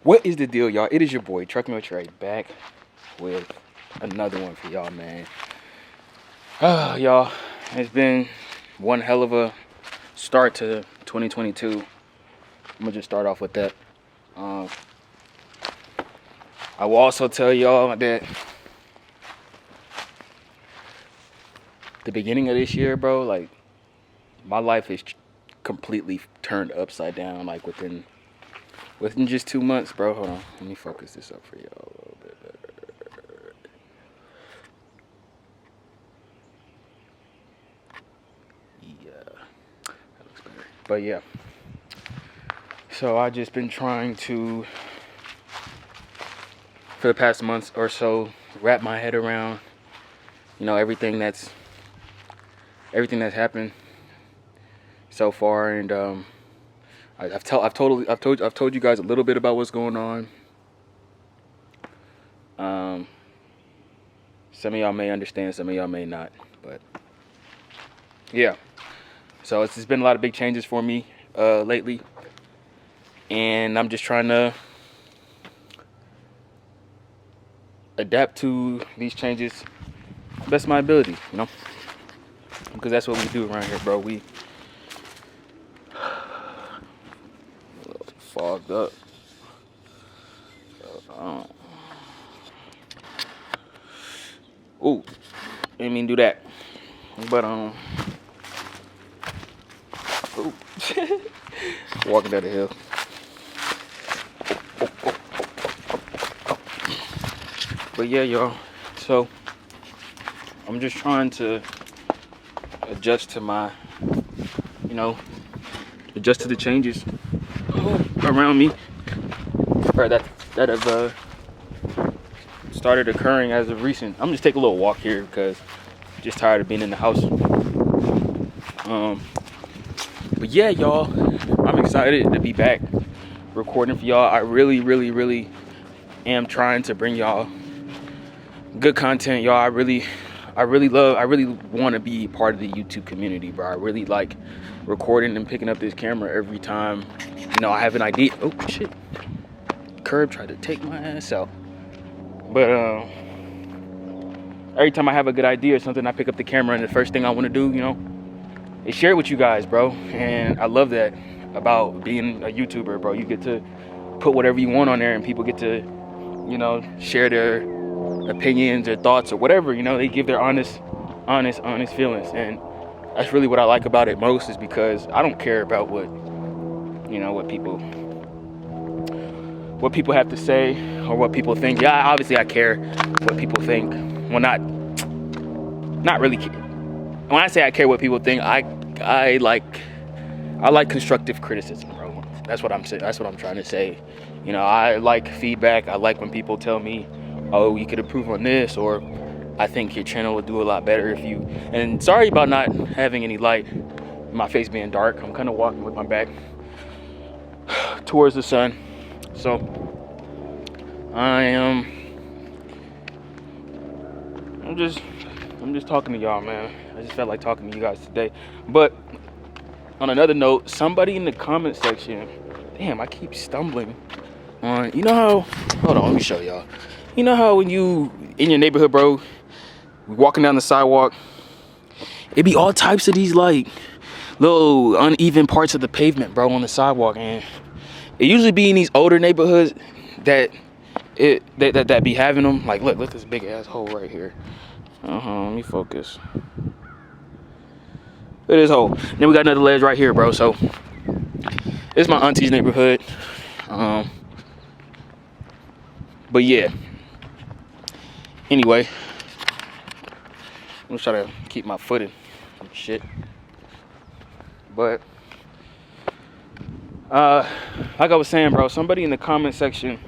What is the deal, y'all? It is your boy, Trucking with Trey, back with another one for y'all, man. Y'all, it's been one hell of a start to 2022. I'm gonna just start off with that. I will also tell y'all that the beginning of this year, bro, like, my life is completely turned upside down, like, within just 2 months, bro. Hold on, let me focus this up for y'all a little bit better. Yeah, that looks better. But yeah, so I just been trying to, for the past months or so, wrap my head around, everything that's happened so far, and I've told you guys a little bit about what's going on. Some of y'all may understand, some of y'all may not, but yeah. So it's been a lot of big changes for me lately, and I'm just trying to adapt to these changes best of my ability, because that's what we do around here, bro. We a little fogged up. Ooh, didn't mean to do that, but ooh. Walking down the hill. But yeah, y'all. So I'm just trying to adjust to my, adjust to the changes around me, or that have started occurring as of recent. I'm just taking a little walk here because I'm just tired of being in the house. But yeah, y'all, I'm excited to be back recording for y'all. I really, really, really am trying to bring y'all good content, y'all. I really want to be part of the YouTube community, bro. I really like recording and picking up this camera every time, I have an idea. Oh shit, curb tried to take my ass out. But every time I have a good idea or something, I pick up the camera, and the first thing I want to do, is share it with you guys, bro. And I love that about being a YouTuber, bro. You get to put whatever you want on there, and people get to, share their opinions, their thoughts, or whatever. They give their honest feelings, and that's really what I like about it most, is because I don't care about what people have to say or what people think. Yeah, obviously I care what people think. Well, not really. When I say I care what people think, I like constructive criticism, bro. That's what I'm saying. That's what I'm trying to say. I like feedback. I like when people tell me, oh, you could improve on this, or I think your channel would do a lot better if you. And sorry about not having any light, my face being dark. I'm kind of walking with my back towards the sun. So I'm just talking to y'all, man. I just felt like talking to you guys today. But on another note, somebody in the comment section, damn, I keep stumbling on, how, hold on, let me show y'all. You know how when you in your neighborhood, bro, walking down the sidewalk, it be all types of these like little uneven parts of the pavement, bro, on the sidewalk, and it usually be in these older neighborhoods that be having them. Like, look at this big ass hole right here. Let me focus. Look at this hole. Then we got another ledge right here, bro. So it's my auntie's neighborhood. But yeah. Anyway, I'm just trying to keep my footing and shit. But like I was saying, bro, somebody in the comment section,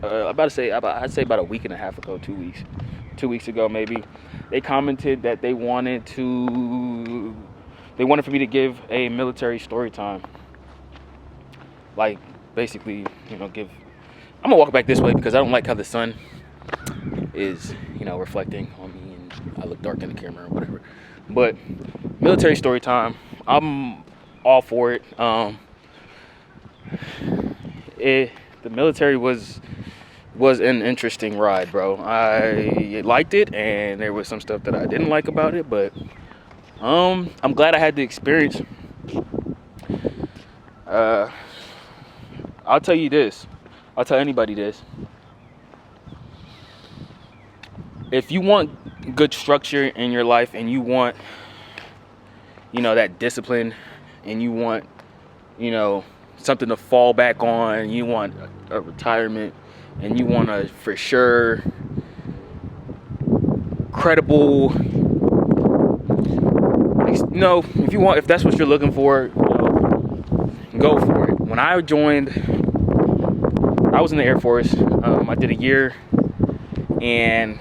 I'd say about a week and a half ago, 2 weeks, 2 weeks ago maybe, they commented that they wanted for me to give a military story time. Like, basically, I'm gonna walk back this way because I don't like how the sun is, reflecting on me, and I look dark in the camera or whatever. But military story time, I'm all for it. The the military was an interesting ride, bro. I liked it, and there was some stuff that I didn't like about it, but I'm glad I had the experience. I'll tell you this. I'll tell anybody this. If you want good structure in your life, and you want, that discipline, and you want, something to fall back on, you want a retirement, and you want a for sure credible, if that's what you're looking for, go for it. When I joined, I was in the Air Force. I did a year and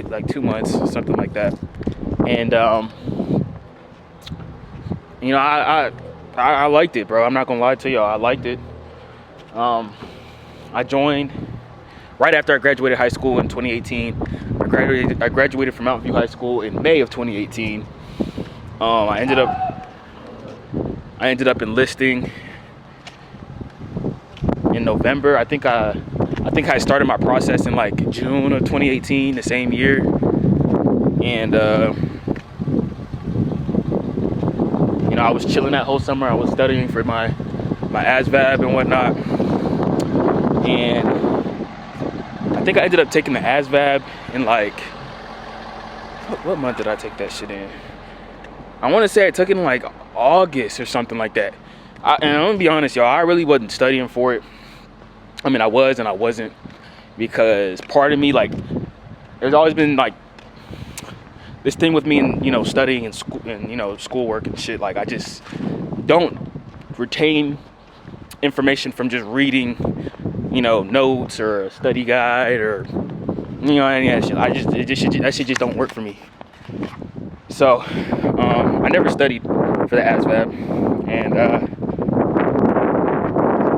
like 2 months, something like that. And I liked it, bro. I'm not gonna lie to y'all. I liked it. I joined right after I graduated high school in 2018. I graduated from Mountain View High School in May of 2018. I ended up enlisting in November. I think I started my process in like June of 2018, the same year. And I was chilling that whole summer. I was studying for my ASVAB and whatnot. And I think I ended up taking the ASVAB in like, what month did I take that shit in? I want to say I took it in like August or something like that. And I'm gonna be honest, y'all, I really wasn't studying for it. I mean, I was and I wasn't, because part of me, like, there's always been like this thing with me and studying and school and schoolwork and shit. Like, I just don't retain information from just reading notes or a study guide or any of that shit. That shit just don't work for me. So I never studied for the ASVAB, and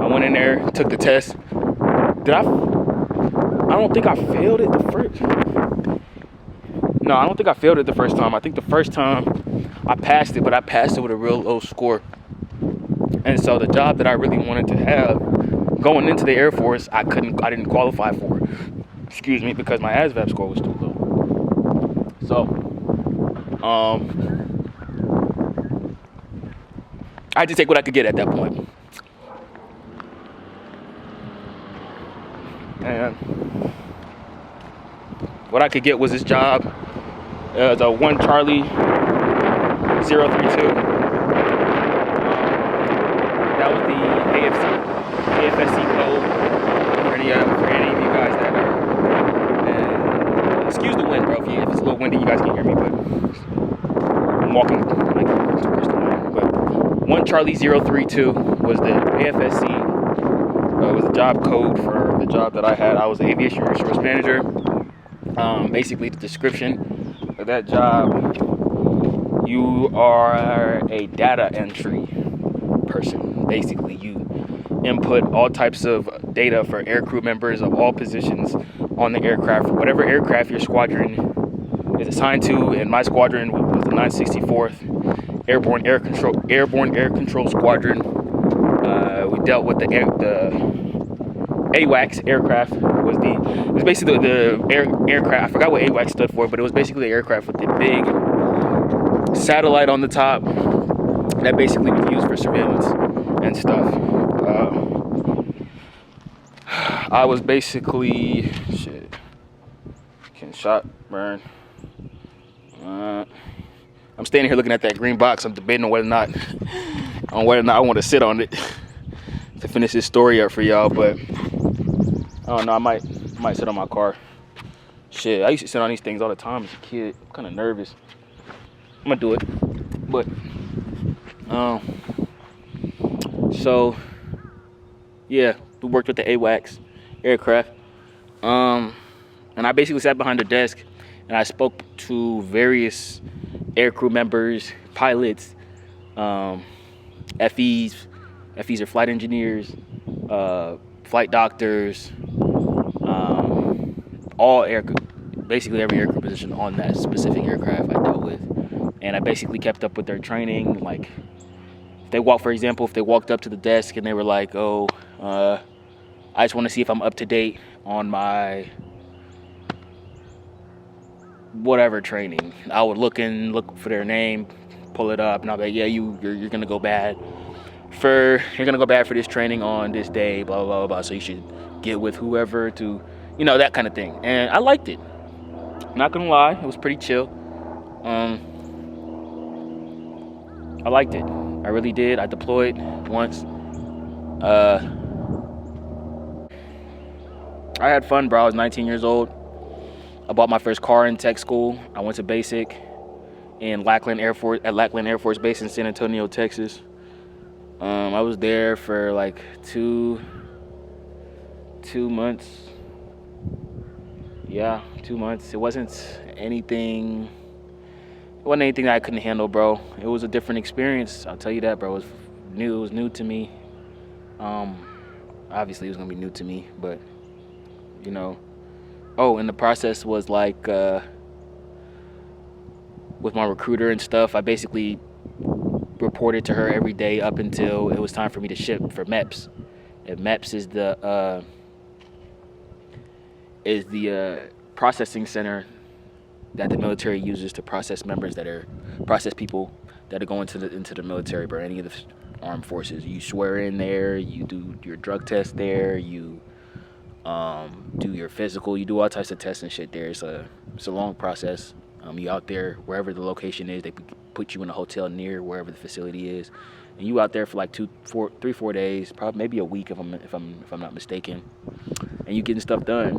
I went in there, took the test. I don't think I failed it the first. No, I don't think I failed it the first time. I think the first time I passed it, but I passed it with a real low score. And so the job that I really wanted to have going into the Air Force, I didn't qualify for. Excuse me, because my ASVAB score was too low. So, I had to take what I could get at that point. And what I could get was this job. The 1 Charlie 032. That was the AFSC code for any of you guys that are. Excuse the wind, bro. If it's a little windy, you guys can't hear me, but I'm walking like towards the wind. But 1 Charlie 032 was the AFSC. Was the job code for the job that I had. I was the aviation resource manager. Basically, the description of that job, you are a data entry person. Basically, you input all types of data for aircrew members of all positions on the aircraft, whatever aircraft your squadron is assigned to. And my squadron was the 964th Airborne Air Control Squadron. We dealt with the AWACS aircraft. It was basically the aircraft. I forgot what AWACS stood for, but it was basically the aircraft with the big satellite on the top that basically was used for surveillance and stuff. I was basically getting shot, burn. I'm standing here looking at that green box. I'm debating on whether or not I want to sit on it to finish this story up for y'all, but I don't know. I might sit on my car. Shit, I used to sit on these things all the time as a kid. I'm kind of nervous. I'm gonna do it, but so yeah, we worked with the AWACS aircraft, and I basically sat behind the desk and I spoke to various aircrew members, pilots, FEs. FEs are flight engineers, flight doctors, basically every aircrew position on that specific aircraft I dealt with. And I basically kept up with their training, like for example, if they walked up to the desk and they were like, "Oh, I just want to see if I'm up to date on my whatever training," I would look for their name, pull it up, and I'll be like, "Yeah, you're gonna go bad for this training on this day, blah blah blah blah. So you should get with whoever to, that kind of thing." And I liked it. Not gonna lie, it was pretty chill. I liked it. I really did. I deployed once. I had fun, bro. I was 19 years old. I bought my first car in tech school. I went to basic in Lackland Air Force Base in San Antonio, Texas. I was there for like two months. Yeah, 2 months. It wasn't anything that I couldn't handle, bro. It was a different experience. I'll tell you that, bro. It was new to me. Obviously it was gonna be new to me, but and the process was like with my recruiter and stuff, I basically reported to her every day up until it was time for me to ship for MEPS. And MEPS is the processing center that the military uses to process people that are going into the military, or any of the armed forces. You swear in there, you do your drug test there, you do your physical, you do all types of tests and shit there. It's a long process. You out there wherever the location is. They put you in a hotel near wherever the facility is, and you out there for like 3-4 days, probably maybe a week if I'm not mistaken, and you getting stuff done.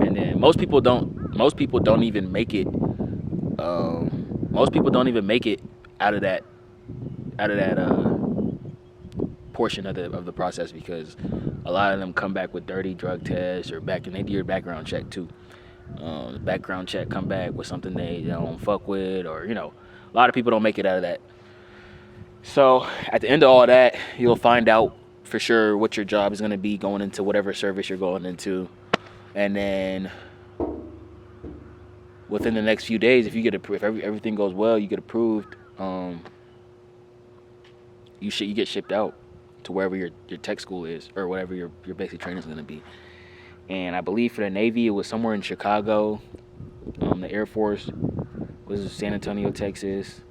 And then most people don't even make it. Most people don't even make it out of that portion of the process, because a lot of them come back with dirty drug tests, and they do your background check too. The background check come back with something they don't fuck with, or a lot of people don't make it out of that. So at the end of all that, you'll find out for sure what your job is going to be going into whatever service you're going into, and then within the next few days, if everything goes well, you get approved. You get shipped out to wherever your tech school is, or whatever your basic training is going to be. And I believe for the Navy, it was somewhere in Chicago. The Air Force was San Antonio, Texas.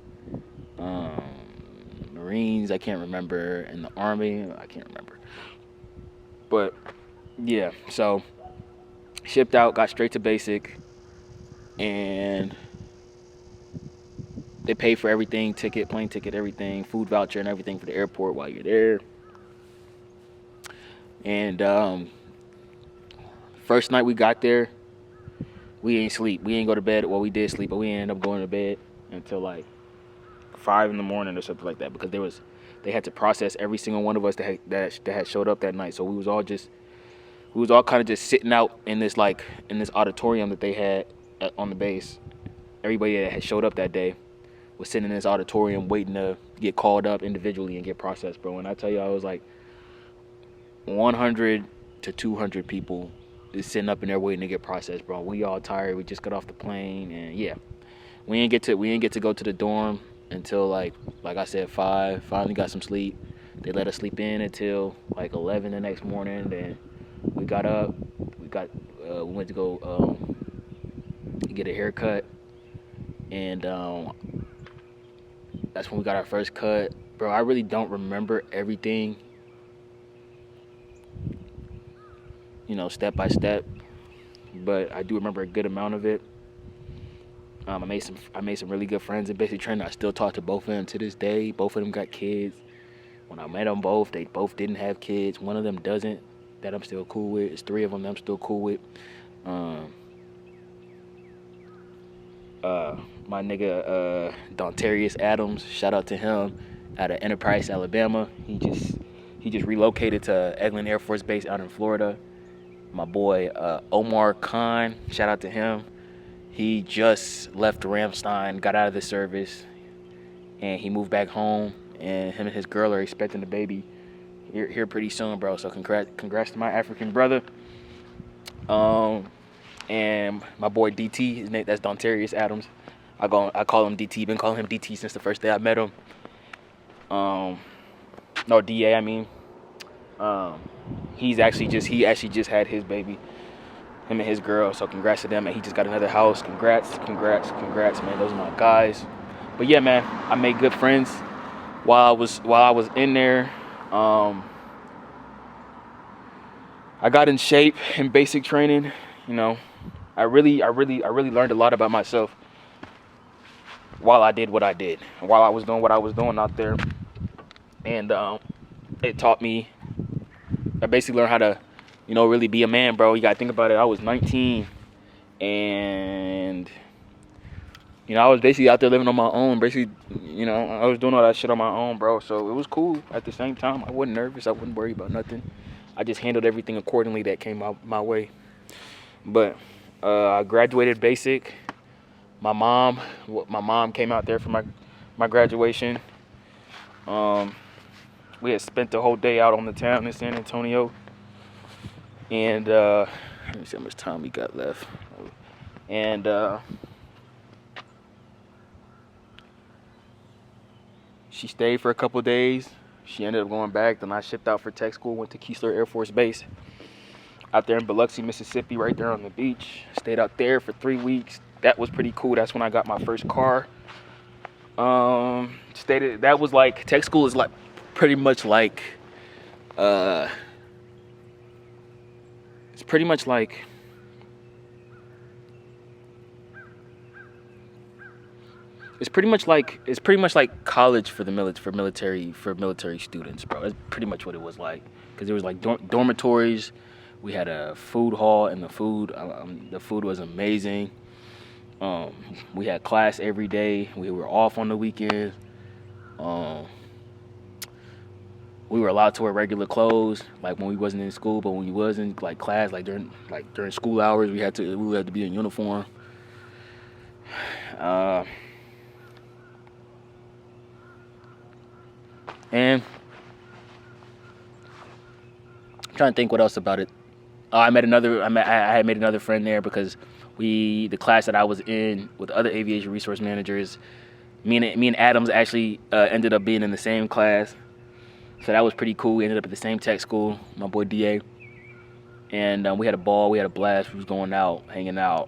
Marines, I can't remember. And the Army, I can't remember. But yeah, so shipped out, got straight to basic, and they pay for everything: ticket, plane ticket, everything, food voucher, and everything for the airport while you're there. And first night we got there, we ain't sleep. We ain't go to bed. Well, we did sleep, but we ended up going to bed until like 5 in the morning or something like that, because they had to process every single one of us that had showed up that night. So we was all kind of just sitting out in this auditorium that they had on the base. Everybody that had showed up that day was sitting in this auditorium waiting to get called up individually and get processed, bro. And I tell you, I was like 100 to 200 people is sitting up in there waiting to get processed, bro. We all tired. We just got off the plane, and yeah, we didn't get to go to the dorm until like I said, 5. Finally got some sleep. They let us sleep in until like 11 the next morning. Then we got up. We went to go get a haircut, and that's when we got our first cut, bro. I really don't remember everything, step by step, but I do remember a good amount of it. I made some really good friends in basic training. I still talk to both of them to this day. Both of them got kids. When I met them both, they both didn't have kids. One of them doesn't, that I'm still cool with. It's 3 of them that I'm still cool with. My nigga Dontarius Adams, shout out to him, out of Enterprise, Alabama. He just relocated to Eglin Air Force Base out in Florida. My boy Omar Khan, shout out to him. He just left Ramstein, got out of the service, and he moved back home. And him and his girl are expecting a baby here pretty soon, bro. So congrats to my African brother. And my boy DT, his name, that's Dontarius Adams. I call him DT. Been calling him DT since the first day I met him. No, DA, I mean. He actually just had his baby, him and his girl. So congrats to them, and he just got another house. Congrats, man. Those are my guys. But yeah, man, I made good friends while I was in there. I got in shape in basic training. You know, I really learned a lot about myself while I did what I did, while I was doing what I was doing out there, and it taught me. I basically learned how to, really be a man, bro. You gotta think about it. I was 19, and I was basically out there living on my own. Basically, I was doing all that shit on my own, bro. So it was cool. At the same time, I wasn't nervous. I wasn't worried about nothing. I just handled everything accordingly that came out my way. But I graduated basic. My mom came out there for my graduation. We had spent the whole day out on the town in San Antonio. And let me see how much time we got left. And she stayed for a couple days. She ended up going back. Then I shipped out for tech school, went to Keesler Air Force Base out there in Biloxi, Mississippi, right there on the beach. Stayed out there for 3 weeks. That was pretty cool. That's when I got my first car. That was like, tech school is like pretty much like it's pretty much like college for the military students, bro. That's pretty much what it was like, because there was like dormitories. We had a food hall, and the food was amazing. We had class every day. We were off on the weekends. We were allowed to wear regular clothes, like when we wasn't in school, but when we was in like class, during school hours, we had to be in uniform. And I'm trying to think what else about it. I had made another friend there, because the class that I was in with other aviation resource managers, me and Adams actually ended up being in the same class. So that was pretty cool. We ended up at the same tech school, my boy DA. And we had a ball, we had a blast. We was going out, hanging out,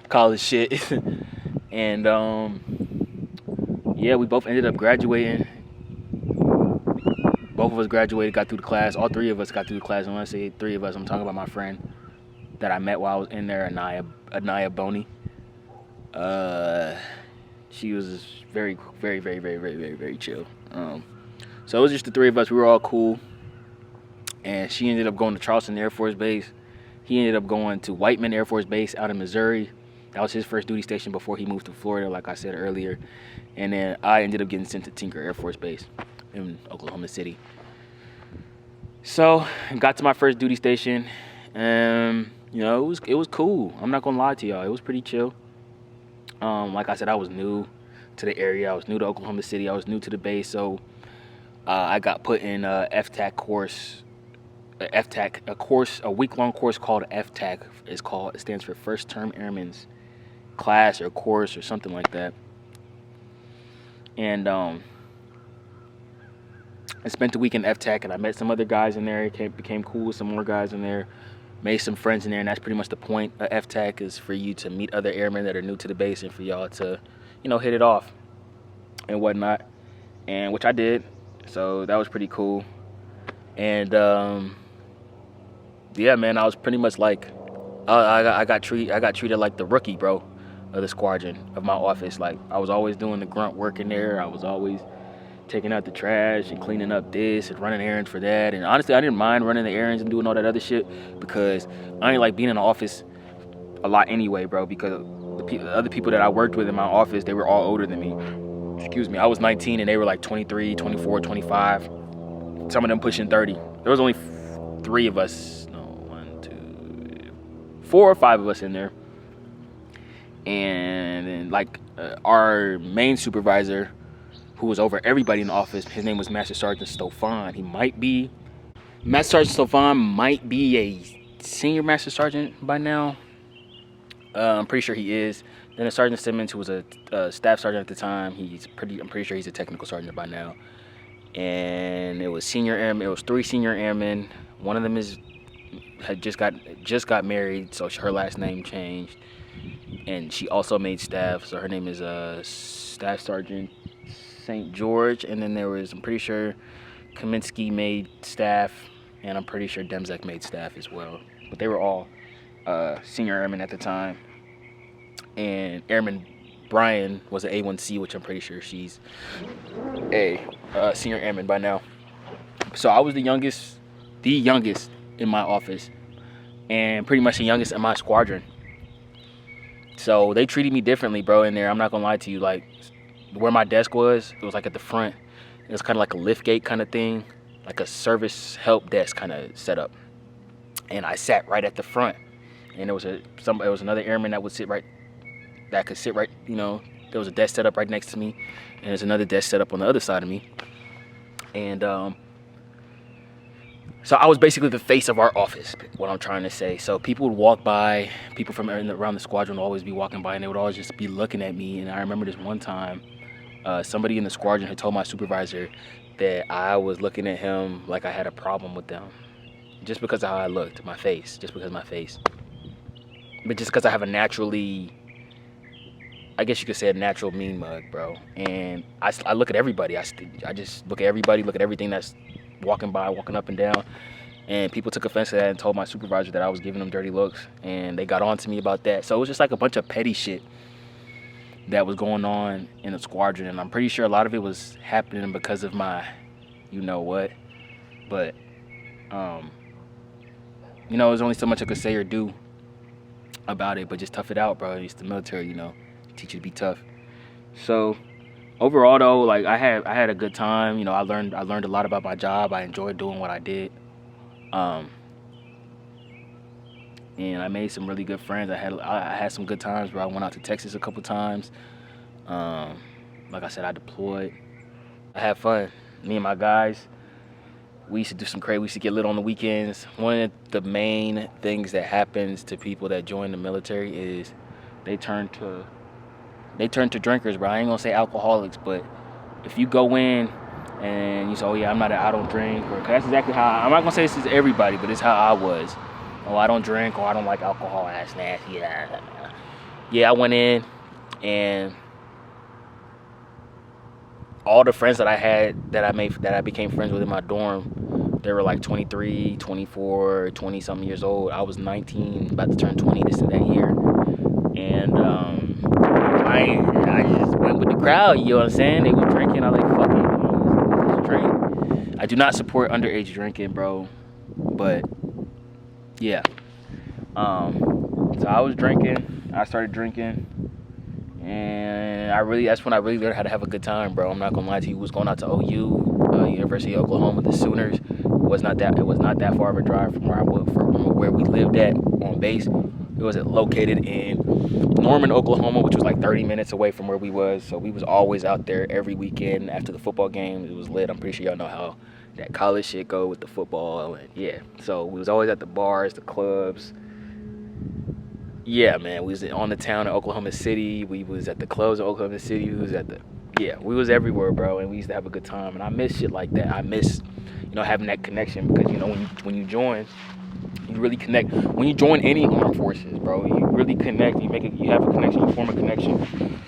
college shit. And yeah, we both ended up graduating. Both of us graduated, got through the class. All three of us got through the class. And when I say three of us, I'm talking about my friend that I met while I was in there, Anaya Boney. She was very, very, very, very, very, very, very chill. So it was just the three of us. We were all cool. And she ended up going to Charleston Air Force Base. He ended up going to Whiteman Air Force Base out in Missouri. That was his first duty station before he moved to Florida, like I said earlier. And then I ended up getting sent to Tinker Air Force Base in Oklahoma City. So I got to my first duty station. It was cool. I'm not gonna lie to y'all. It was pretty chill. Like I said, I was new to the area. I was new to Oklahoma City. I was new to the base. So I got put in a FTAC course. A week-long course called FTAC. It stands for First Term Airman's class or course or something like that. And I spent the week in FTAC, and I met some other guys in there. Became cool with some more guys in there. Made some friends in there, and that's pretty much the point of FTAC, is for you to meet other airmen that are new to the base and for y'all to, hit it off and whatnot. And which I did. So that was pretty cool. And yeah, man, I was pretty much like, I got treated like the rookie, bro, of the squadron, of my office. Like, I was always doing the grunt work in there. I was always taking out the trash and cleaning up this and running errands for that. And honestly, I didn't mind running the errands and doing all that other shit, because I ain't like being in the office a lot anyway, bro, because the other people that I worked with in my office, they were all older than me. Excuse me. I was 19 and they were like 23, 24, 25. Some of them pushing 30. There was only 3 of us. 4 or 5 of us in there. And then our main supervisor, who was over everybody in the office, his name was Master Sergeant Stofan. Master Sergeant Stofan might be a senior Master Sergeant by now. I'm pretty sure he is. Then Sergeant Simmons, who was a staff sergeant at the time, I'm pretty sure he's a technical sergeant by now. And it was senior airmen. It was 3 senior airmen. One of them had just got married, so her last name changed, and she also made staff. So her name is Staff Sergeant St. George. And then there was, I'm pretty sure, Kaminsky made staff, and I'm pretty sure Demzek made staff as well. But they were all senior airmen at the time. And Airman Brian was an A1C, which I'm pretty sure she's a senior airman by now. So I was the youngest in my office, and pretty much the youngest in my squadron. So they treated me differently, bro, in there. I'm not gonna lie to you. Like, where my desk was, it was like at the front. It was kind of like a lift gate kind of thing, like a service help desk kind of setup. And I sat right at the front, and there was another airman that could sit right, you know. There was a desk set up right next to me, and there's another desk set up on the other side of me. And so I was basically the face of our office, what I'm trying to say. So people would walk by, people from around the squadron would always be walking by, and they would always just be looking at me. And I remember this one time, somebody in the squadron had told my supervisor that I was looking at him like I had a problem with them, just because of how I looked, my face, just because of my face. But just because I have a naturally, I guess you could say, a natural mean mug, bro. And I look at everybody. I just look at everybody, look at everything that's walking by, walking up and down. And people took offense to that and told my supervisor that I was giving them dirty looks. And they got on to me about that. So it was just like a bunch of petty shit that was going on in the squadron. And I'm pretty sure a lot of it was happening because of my you know what. But, you know, there's only so much I could say or do about it. But just tough it out, bro. It's the military, you know. Teach you to be tough. So overall though, like I had a good time. You know, I learned a lot about my job. I enjoyed doing what I did. And I made some really good friends. I had some good times, bro. I went out to Texas a couple times. Like I said, I deployed. I had fun. Me and my guys, we used to do some crazy. We used to get lit on the weekends. One of the main things that happens to people that join the military is they turn to drinkers, bro. I ain't gonna say alcoholics, but if you go in and you say, oh yeah, I don't drink, or cause that's exactly how, I'm not gonna say this is everybody, but it's how I was. Oh, I don't drink, or I don't like alcohol, that's nasty. Yeah, I went in, and all the friends that I had, that I became friends with in my dorm, they were like 23, 24, 20 something years old. I was 19, about to turn 20 that year. And I just went with the crowd, you know what I'm saying? They were drinking. I was like, fuck it, let's drink. I do not support underage drinking, bro. But yeah. So I was drinking. I started drinking. And that's when I really learned how to have a good time, bro. I'm not gonna lie to you. I was going out to OU, University of Oklahoma, the Sooners. It was not that far of a drive from where we lived at on base. It was located in Norman, Oklahoma, which was like 30 minutes away from where we was. So we was always out there every weekend after the football game. It was lit. I'm pretty sure y'all know how that college shit go with the football. And yeah, so we was always at the bars, the clubs. Yeah, man, we was on the town in Oklahoma City. We was at the clubs in Oklahoma City. We was everywhere, bro. And we used to have a good time. And I miss shit like that. I miss, you know, having that connection, because, you know, when you join, you really connect. When you join any armed forces, bro, you really connect. You have a connection. You form a connection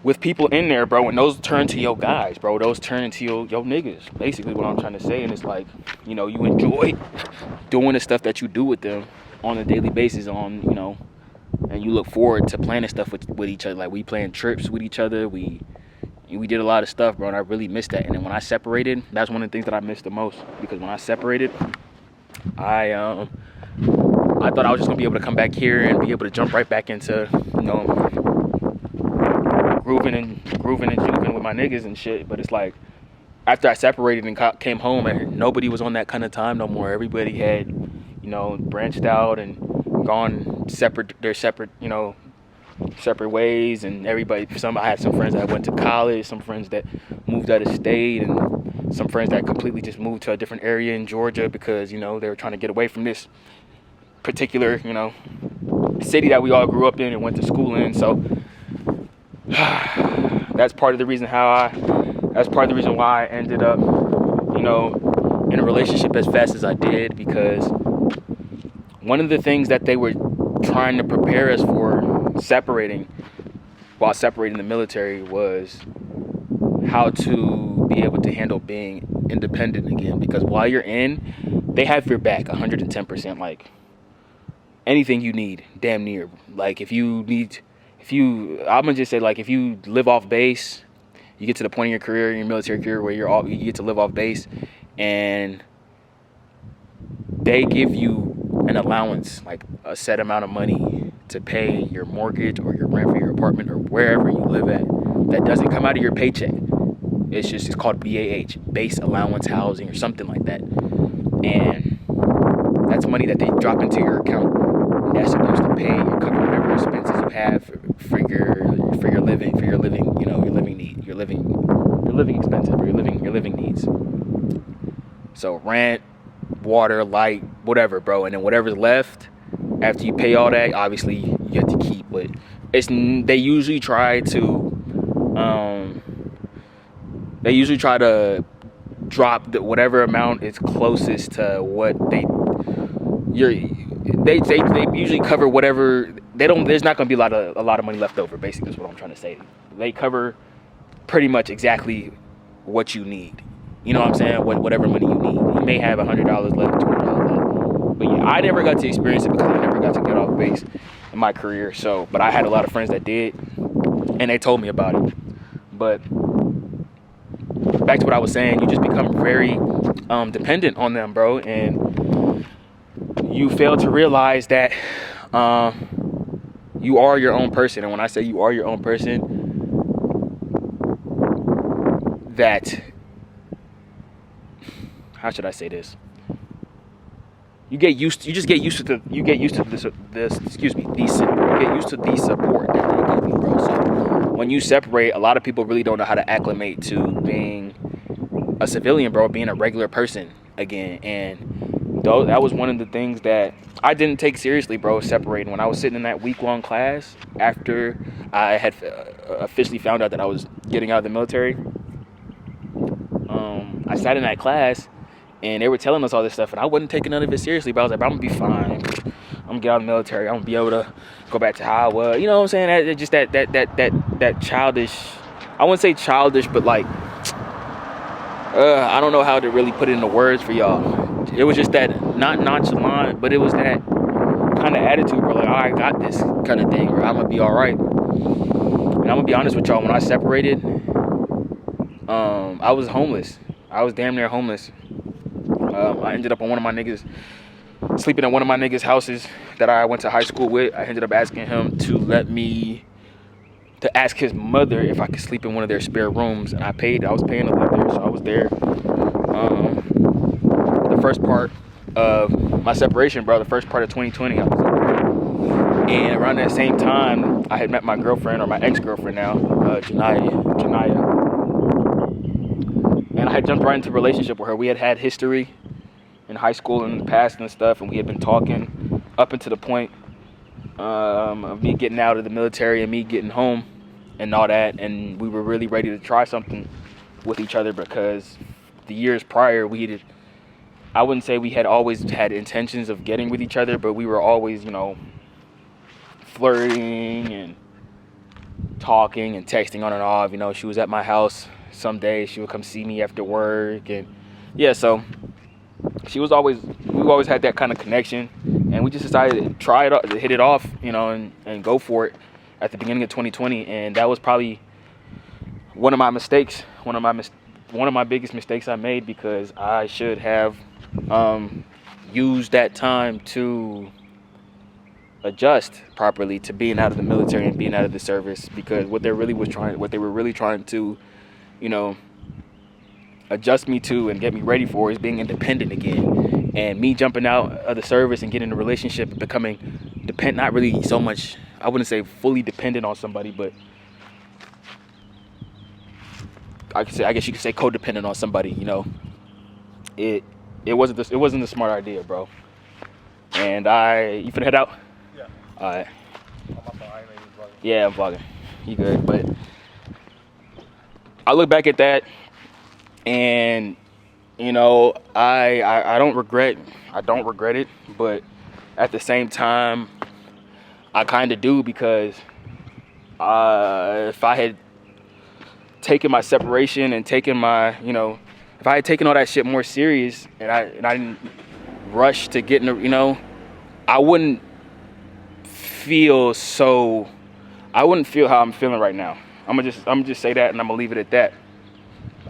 with people in there, bro. And those turn to your guys, bro. Those turn into your niggas. Basically, what I'm trying to say. And it's like, you know, you enjoy doing the stuff that you do with them on a daily basis. You know, and you look forward to planning stuff with each other. Like, we planned trips with each other. We did a lot of stuff, bro. And I really missed that. And then when I separated, that's one of the things that I missed the most. Because when I separated, I thought I was just gonna be able to come back here and be able to jump right back into, you know, grooving and juving with my niggas and shit. But it's like, after I separated and came home, and nobody was on that kind of time no more. Everybody had, you know, branched out and gone their separate, you know, separate ways. And I had some friends that went to college, some friends that moved out of state, and some friends that completely just moved to a different area in Georgia because, you know, they were trying to get away from this particular, you know, city that we all grew up in and went to school in. So that's part of the reason why I ended up, you know, in a relationship as fast as I did, because one of the things that they were trying to prepare us for while separating the military was how to be able to handle being independent again. Because while you're in, they have your back 110%. Like anything you need, damn near. Like I'm gonna just say, like, if you live off base, you get to the point in your career, in your military career, where you get to live off base, and they give you an allowance, like a set amount of money to pay your mortgage or your rent for your apartment or wherever you live at, that doesn't come out of your paycheck. It's called BAH, base allowance housing, or something like that. And that's money that they drop into your account. And that's supposed to pay or cover whatever expenses you have for your living, you know, your living expenses, or your living needs. So rent, water, light, whatever, bro. And then whatever's left after you pay all that, obviously you have to keep. But they usually try to drop whatever amount is closest to what they usually cover. Whatever there's not going to be a lot of money left over. Basically, is what I'm trying to say. They cover pretty much exactly what you need. You know what I'm saying? Whatever money you need. You may have $100 left, $20 left. But yeah, I never got to experience it because I never got to get off base in my career. But I had a lot of friends that did, and they told me about it. But back to what I was saying, you just become very dependent on them, bro, and you fail to realize that you are your own person. And when I say you are your own person, that, how should I say this? You get used to the support that they give you, bro. So when you separate, a lot of people really don't know how to acclimate to being a civilian, bro, being a regular person again. And that was one of the things that I didn't take seriously, bro, separating. When I was sitting in that week-long class after I had officially found out that I was getting out of the military, I sat in that class and they were telling us all this stuff, and I wasn't taking none of it seriously. But I was like, I'm gonna be fine. I'm gonna get out of the military. I'm gonna be able to go back to how I was. You know what I'm saying? Just that childish. I wouldn't say childish, but like, I don't know how to really put it into words for y'all. It was just that, not nonchalant, but it was that kind of attitude, bro. Like, oh, I got this kind of thing, or I'm gonna be all right. And I'm gonna be honest with y'all. When I separated, I was homeless. I was damn near homeless. I ended up on sleeping at one of my niggas' houses that I went to high school with. I ended up asking him to ask his mother if I could sleep in one of their spare rooms, and I was paying to live there, so I was there. The first part of my separation, bro, the first part of 2020, I was there. And around that same time, I had met my girlfriend, or my ex-girlfriend now, Janaya. And I had jumped right into a relationship with her. We had history in high school and in the past and stuff, and we had been talking up until the point of me getting out of the military and me getting home and all that. And we were really ready to try something with each other, because the years prior, I wouldn't say we had always had intentions of getting with each other, but we were always, you know, flirting and talking and texting on and off. You know, she was at my house some days, she would come see me after work, and yeah, so we always had that kind of connection, and we just decided to try it, to hit it off, you know, and go for it at the beginning of 2020. And that was probably one of my mistakes, one of my biggest mistakes I made, because I should have used that time to adjust properly to being out of the military and being out of the service, because what they were really trying to, you know, adjust me to and get me ready for is being independent again. And me jumping out of the service and getting in a relationship and becoming not really so much, I wouldn't say fully dependent on somebody, but I guess you could say codependent on somebody, you know. It wasn't a smart idea, bro. And you finna head out? Yeah. Alright. Oh, my fault. I ain't even vlogging. Yeah, I'm vlogging. You good, but I look back at that and you know, I don't regret it, but at the same time I kind of do, because if I had taken my separation and taken my, you know, if I had taken all that shit more serious and I didn't rush to get in the, you know, I wouldn't feel how I'm feeling right now. I'm gonna just say that, and I'm gonna leave it at that.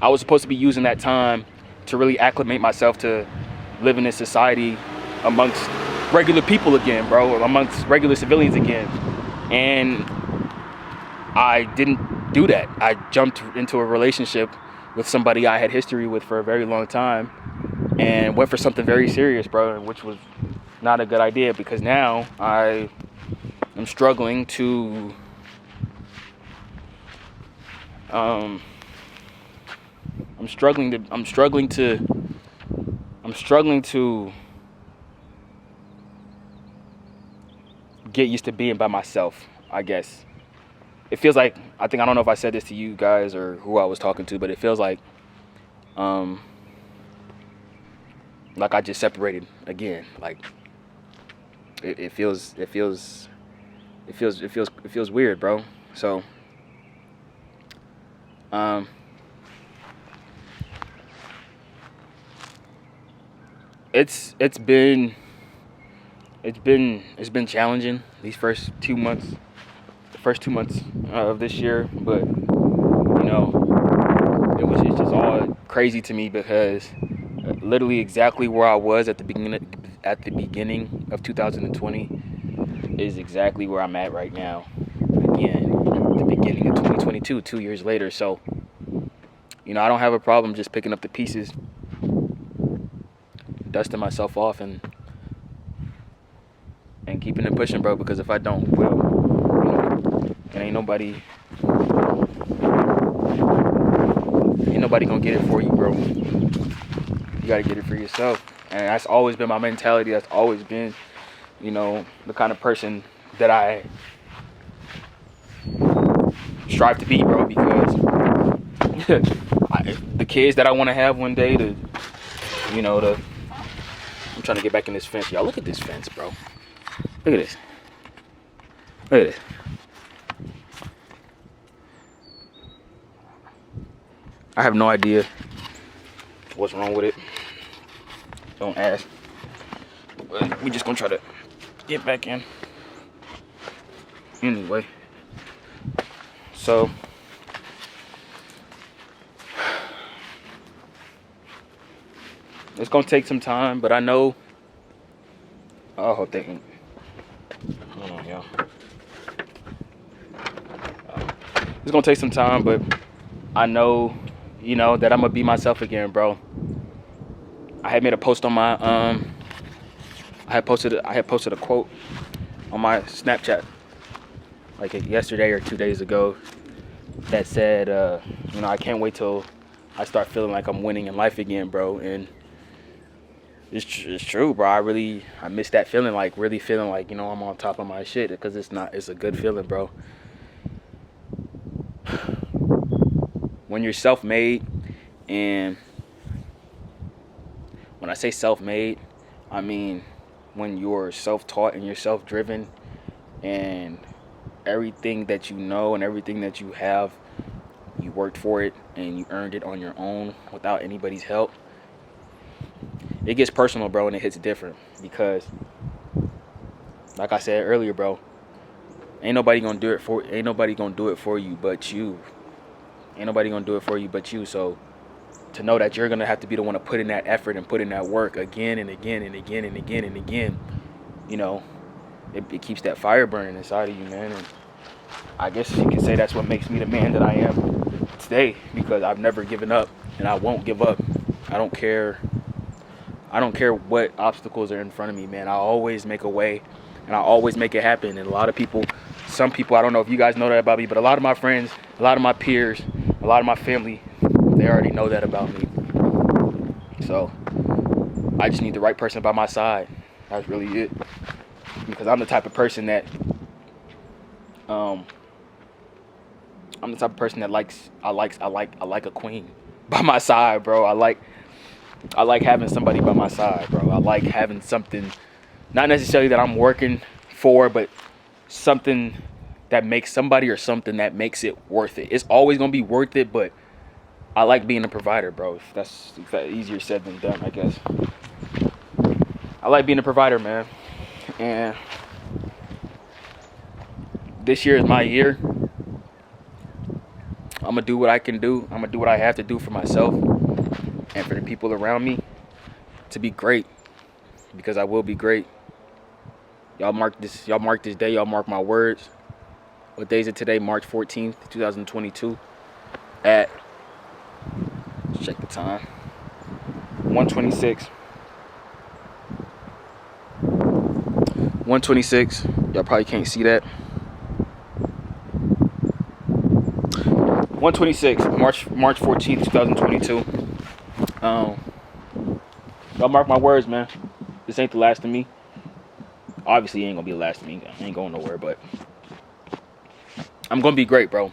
I was supposed to be using that time to really acclimate myself to living in society amongst regular people again, bro, amongst regular civilians again. And I didn't do that. I jumped into a relationship with somebody I had history with for a very long time and went for something very serious, bro, which was not a good idea, because now I am struggling to I'm struggling to get used to being by myself, I guess. It feels like, I don't know if I said this to you guys or who I was talking to, but it feels like I just separated again. Like it feels weird, bro. So it's been challenging these first 2 months, of this year, but you know, it's just all crazy to me, because literally exactly where I was at the beginning of 2020 is exactly where I'm at right now, again, at the beginning of 2022, 2 years later. So, you know, I don't have a problem just picking up the pieces, dusting myself off, and keeping it pushing, bro, because if I don't, well, you know, it ain't nobody gonna get it for you, bro. You gotta get it for yourself. And that's always been my mentality. That's always been, you know, the kind of person that I strive to be, bro, because the kids that I want to have one day, I'm trying to get back in this fence. Y'all, look at this fence, bro. Look at this. Look at this. I have no idea what's wrong with it. Don't ask. But we just gonna try to get back in. Anyway. So it's gonna take some time, but I know. I hope they can. Hold on, y'all. It's gonna take some time, but I know, you know, that I'm gonna be myself again, bro. I had made a post on my I had posted a quote on my Snapchat like yesterday or 2 days ago that said, you know, I can't wait till I start feeling like I'm winning in life again, bro. And it's true, bro. I miss that feeling, like really feeling like, you know, I'm on top of my shit, because it's a good feeling, bro. When you're self-made, and when I say self-made, I mean when you're self-taught and you're self-driven, and everything that you know and everything that you have, you worked for it and you earned it on your own without anybody's help. It gets personal, bro, and it hits different, because like I said earlier, bro, ain't nobody gonna do it for you but you. Ain't nobody gonna do it for you but you. So to know that you're gonna have to be the one to put in that effort and put in that work again and again and again and again and again, you know, it keeps that fire burning inside of you, man. And I guess you can say that's what makes me the man that I am today, because I've never given up, and I won't give up. I don't care what obstacles are in front of me, man. I always make a way, and I always make it happen. And a lot of people, some people, I don't know if you guys know that about me, but a lot of my friends, a lot of my peers, a lot of my family, they already know that about me. So I just need the right person by my side. That's really it. because I'm the type of person that I like a queen by my side, bro. I like having somebody by my side, bro. I like having something, not necessarily that I'm working for, but something that makes somebody or something that makes it worth it. It's always gonna be worth it, but I like being a provider, bro. If that's easier said than done, I guess. I like being a provider, man. And this year is my year. I'm gonna do what I can do. I'm gonna do what I have to do for myself and for the people around me to be great, because I will be great. Y'all mark this day. Y'all mark my words. What day is it today? March 14th, 2022 at, let's check the time, 1:26. 1:26. Y'all probably can't see that. 1:26, March 14th, 2022. Y'all mark my words, man. This ain't the last of me. Obviously, it ain't gonna be the last of me. I ain't going nowhere, but I'm gonna be great, bro.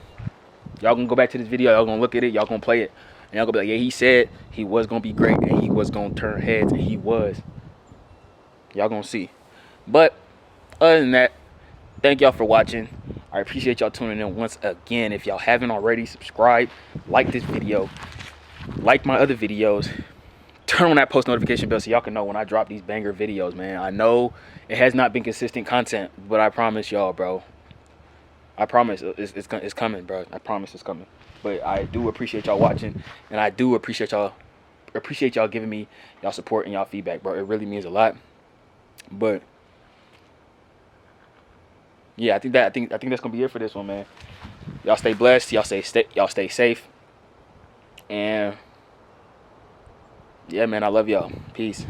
Y'all gonna go back to this video. Y'all gonna look at it. Y'all gonna play it, and y'all gonna be like, yeah, he said he was gonna be great, and he was gonna turn heads, and he was. Y'all gonna see. But other than that, thank y'all for watching. I appreciate y'all tuning in once again. If y'all haven't already, subscribe, like this video, like my other videos, turn on that post notification bell so y'all can know when I drop these banger videos, man. I know it has not been consistent content, but I promise y'all, bro. I promise it's coming, bro. I promise it's coming. But I do appreciate y'all watching, and I do appreciate y'all giving me y'all support and y'all feedback, bro. It really means a lot. But yeah, I think that's gonna be it for this one, man. Y'all stay blessed. Y'all stay safe. And yeah, man, I love y'all. Peace.